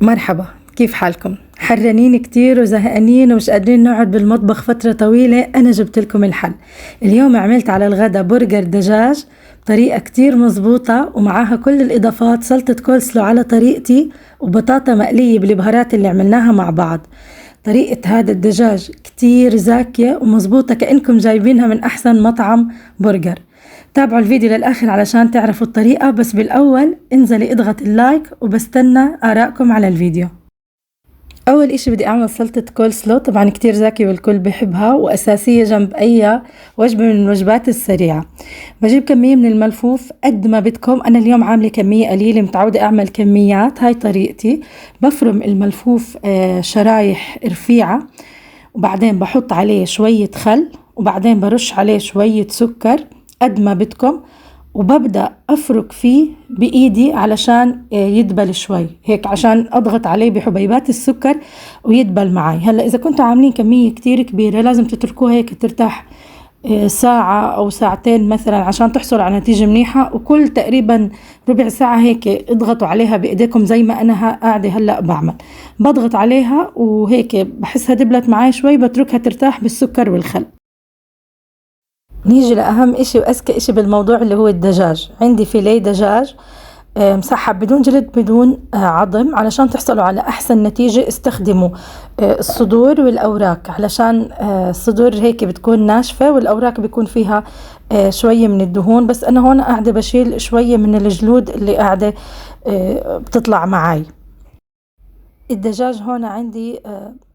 مرحبا، كيف حالكم؟ حرانين كتير وزهقانين ومش قادرين نقعد بالمطبخ فترة طويلة. أنا جبت لكم الحل. اليوم عملت على الغدا برجر دجاج بطريقة كتير مزبوطة، ومعاها كل الإضافات: سلطة كولسلو على طريقتي، وبطاطا مقلية بالبهارات اللي عملناها مع بعض. طريقة هذا الدجاج كتير زاكية ومزبوطة، كأنكم جايبينها من أحسن مطعم برجر. تابعوا الفيديو للآخر علشان تعرفوا الطريقة، بس بالأول انزلي اضغط اللايك وبستنى آرائكم على الفيديو. أول إشي بدي أعمل سلطة كولسلو، طبعا كتير زاكية والكل بحبها وأساسية جنب أي وجبة من الوجبات السريعة. بجيب كمية من الملفوف قد ما بدكم. أنا اليوم عاملة كمية قليلة، متعودة أعمل كميات، هاي طريقتي. بفرم الملفوف شرايح رفيعة، وبعدين بحط عليه شوية خل، وبعدين برش عليه شوية سكر قد ما بدكم، وببدأ أفرك فيه بإيدي علشان يدبل شوي هيك، عشان أضغط عليه بحبيبات السكر ويدبل معي. هلأ إذا كنتوا عاملين كمية كتير كبيرة لازم تتركوها هيك ترتاح ساعة أو ساعتين مثلا عشان تحصل على نتيجة منيحة. وكل تقريبا ربع ساعة هيك اضغطوا عليها بإيديكم زي ما أنا قاعدة هلأ بعمل. بضغط عليها وهيك بحسها دبلت معي شوي، بتركها ترتاح بالسكر والخل. نيجي لأهم إشي وأذكى إشي بالموضوع اللي هو الدجاج. عندي فيليه دجاج مسحب بدون جلد بدون عظم. علشان تحصلوا على أحسن نتيجة استخدموا الصدور والأوراق، علشان الصدور هيك بتكون ناشفة والأوراق بيكون فيها شوية من الدهون. بس أنا هون قاعدة بشيل شوية من الجلود اللي قاعدة بتطلع معاي. الدجاج هون عندي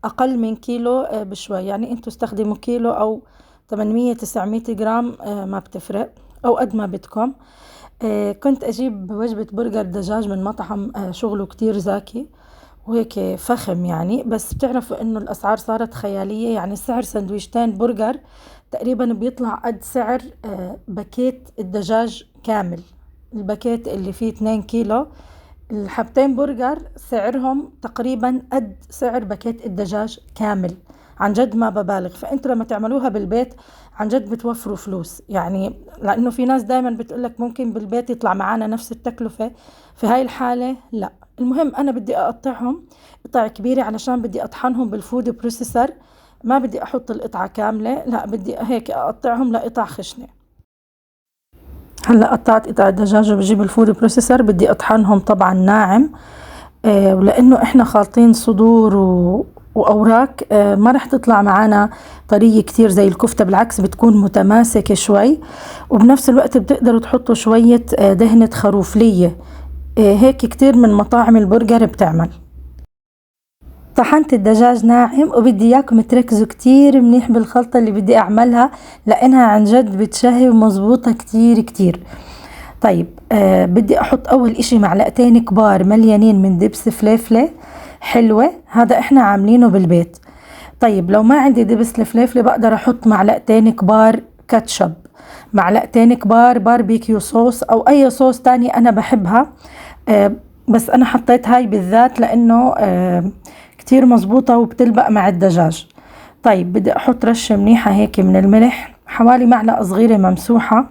أقل من كيلو بشوي، يعني أنتوا استخدموا كيلو أو 800-900 جرام، ما بتفرق، أو قد ما بدكم. كنت أجيب وجبة برجر دجاج من مطعم شغله كتير زاكي وهيك فخم يعني، بس بتعرفوا إنه الأسعار صارت خيالية. يعني سعر سندويشتين برجر تقريبا بيطلع قد سعر باكيت الدجاج كامل. الباكيت اللي فيه 2 كيلو، الحبتين برجر سعرهم تقريبا قد سعر باكيت الدجاج كامل. عن جد ما ببالغ. فانتوا لما تعملوها بالبيت عن جد بتوفروا فلوس، يعني لانه في ناس دايما بتقولك ممكن بالبيت يطلع معانا نفس التكلفة. في هاي الحالة لا. المهم انا بدي اقطعهم قطع كبيرة علشان بدي اطحنهم بالفود بروسيسر. ما بدي احط القطعة كاملة، لا بدي هيك اقطعهم لقطع خشنة. هلا قطعت قطع الدجاج وبجيب الفود بروسيسر، بدي اطحنهم طبعا ناعم. ولانه احنا خالطين صدور واوراق، ما رح تطلع معنا طرية كتير زي الكفتة، بالعكس بتكون متماسكة شوي. وبنفس الوقت بتقدروا تحطوا شوية دهنة خروفلية، هيك كتير من مطاعم البرجر بتعمل. طحنت الدجاج ناعم وبدي اياكم تركزوا كتير منيح بالخلطة اللي بدي اعملها، لانها عن جد بتشهي ومزبوطة كتير كتير. طيب بدي احط اول اشي معلقتين كبار مليانين من دبس فليفلة حلوة، هذا احنا عاملينه بالبيت. طيب لو ما عندي دبس الفليفلة بقدر احط معلقتين كبار كاتشب، معلقتين كبار باربيكيو صوص او اي صوص تاني انا بحبها. بس انا حطيت هاي بالذات لانه كتير مزبوطة وبتلبق مع الدجاج. طيب بدي احط رشة منيحة هيك من الملح، حوالي معلقة صغيرة ممسوحة.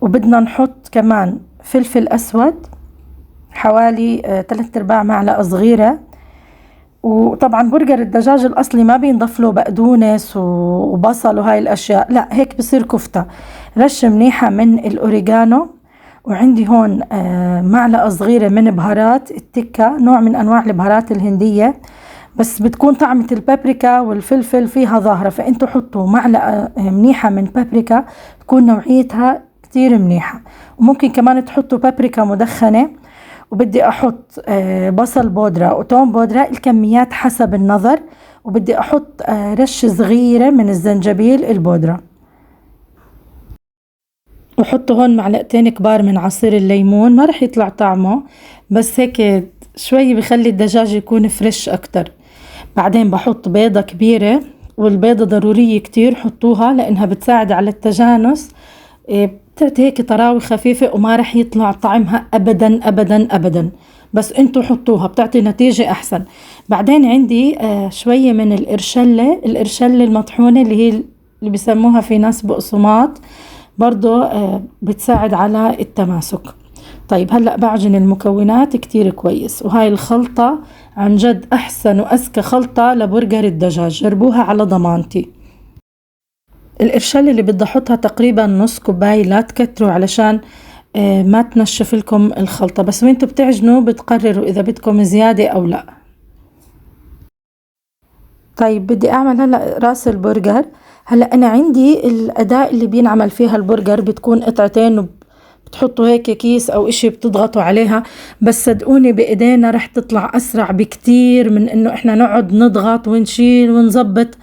وبدنا نحط كمان فلفل أسود حوالي 3/4 معلقة صغيرة. وطبعا برجر الدجاج الأصلي ما بينضاف له بقدونس وبصل وهاي الأشياء، لا هيك بصير كفتة. رشة منيحة من الأوريجانو، وعندي هون معلقة صغيرة من بهارات التكة، نوع من أنواع البهارات الهندية، بس بتكون طعمة البابريكا والفلفل فيها ظاهرة. فانتوا حطوا معلقة منيحة من بابريكا تكون نوعيتها كتير منيحة، وممكن كمان تحطوا بابريكا مدخنة. وبدي احط بصل بودرة وتوم بودرة، الكميات حسب النظر. وبدي احط رشة صغيرة من الزنجبيل البودرة. وحطوا هون معلقتين كبار من عصير الليمون، ما رح يطلع طعمه بس هيك شوي بخلي الدجاج يكون فريش اكتر. بعدين بحط بيضة كبيرة، والبيضة ضرورية كتير حطوها لانها بتساعد على التجانس. بتعطي هيك طراوة خفيفة وما رح يطلع طعمها ابدا ابدا ابدا، بس انتوا حطوها بتعطي نتيجة احسن. بعدين عندي شوية من القرشلة المطحونة اللي هي اللي بسموها في ناس بقسماط، برضو بتساعد على التماسك. طيب هلأ بعجن المكونات كتير كويس، وهاي الخلطة عن جد أحسن وأذكى خلطة لبرجر الدجاج، جربوها على ضمانتي. القرشال اللي بدي أحطها تقريبا نص كوباية، لا تكتروا علشان ما تنشف لكم الخلطة، بس وانتوا بتعجنوا بتقرروا إذا بدكم زيادة أو لا. طيب بدي أعمل هلأ راس البرجر. هلأ أنا عندي الأداة اللي بينعمل فيها البرجر بتكون قطعتين، بتحطوا هيك كيس أو إشي بتضغطوا عليها، بس صدقوني بإيدينا رح تطلع أسرع بكتير من إنه إحنا نقعد نضغط ونشيل ونظبط.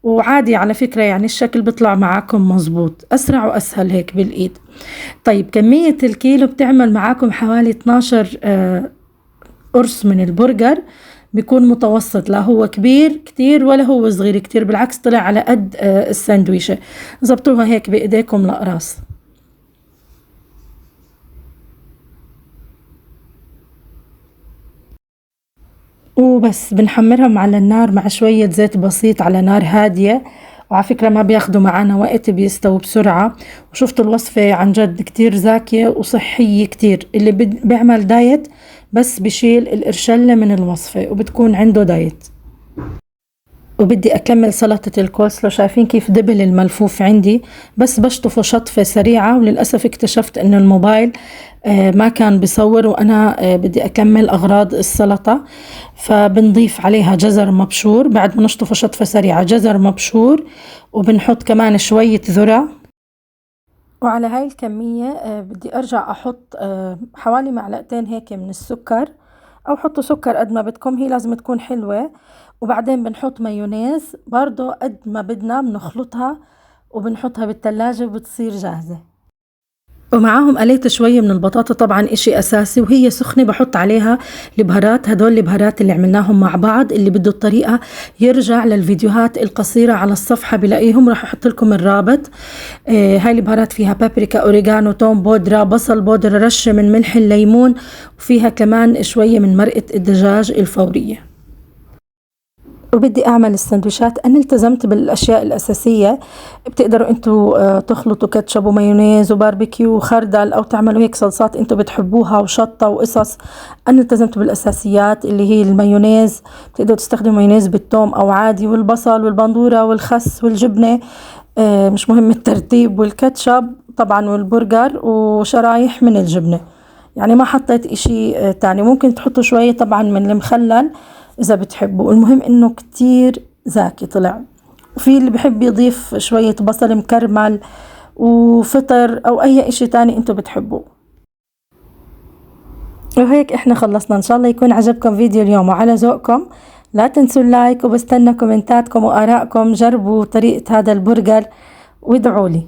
وعادي على فكرة، يعني الشكل بيطلع معاكم مظبوط، أسرع وأسهل هيك بالإيد. طيب كمية الكيلو بتعمل معاكم حوالي 12 قرص من البرجر، بيكون متوسط، لا هو كبير كتير ولا هو صغير كتير، بالعكس طلع على قد الساندويشة. زبطوها هيك بإيديكم لأقراص. وبس بنحمرهم على النار مع شوية زيت بسيط على نار هادية، وعلى فكرة ما بياخدوا معنا وقت، بيستووا بسرعة. وشفتوا الوصفة عن جد كتير زاكية وصحية كتير، اللي بيعمل دايت بس بشيل القرشلة من الوصفة وبتكون عنده دايت. وبدي أكمل سلطة الكولسلو، شايفين كيف دبل الملفوف عندي، بس بشطفه شطفة سريعة، وللأسف اكتشفت إن الموبايل ما كان بيصور، وأنا بدي أكمل أغراض السلطة. فبنضيف عليها جزر مبشور بعد ما نشطفه شطفة سريعة، جزر مبشور، وبنحط كمان شوية ذرة. وعلى هاي الكمية بدي أرجع أحط حوالي معلقتين هيك من السكر، أو حطوا سكر قد ما بدكم، هي لازم تكون حلوة. وبعدين بنحط مايونيز برضو قد ما بدنا، بنخلطها وبنحطها بالتلاجة وبتصير جاهزة. ومعاهم قليت شوية من البطاطا، طبعا اشي اساسي، وهي سخنة بحط عليها البهارات. هدول البهارات اللي عملناهم مع بعض، اللي بده الطريقة يرجع للفيديوهات القصيرة على الصفحة بلاقيهم، راح احط لكم الرابط. هاي البهارات فيها بابريكا، اوريجانو، توم بودرة، بصل بودرة، رشة من ملح الليمون، وفيها كمان شوية من مرقة الدجاج الفورية. وبدي اعمل السندويشات، انا التزمت بالاشياء الاساسيه. بتقدروا انتوا تخلطوا كاتشب ومايونيز وباربيكيو وخردل، او تعملوا هيك صلصات انتوا بتحبوها وشطه وقصص. انا التزمت بالاساسيات اللي هي المايونيز، بتقدروا تستخدموا مايونيز بالثوم او عادي، والبصل والبندوره والخس والجبنه، مش مهم الترتيب، والكاتشب طبعا، والبرجر، وشرايح من الجبنه. يعني ما حطيت اشي تاني، ممكن تحطوا شويه طبعا من المخلل إذا بتحبوا. المهم إنه كتير زاكي طلع. وفي اللي بحب يضيف شوية بصل مكرمل وفطر أو أي إشي تاني أنتوا بتحبوه. وهيك إحنا خلصنا. إن شاء الله يكون عجبكم فيديو اليوم وعلى ذوقكم. لا تنسوا اللايك، وبستنى كومنتاتكم وآرائكم. جربوا طريقة هذا البرجر وادعوا لي.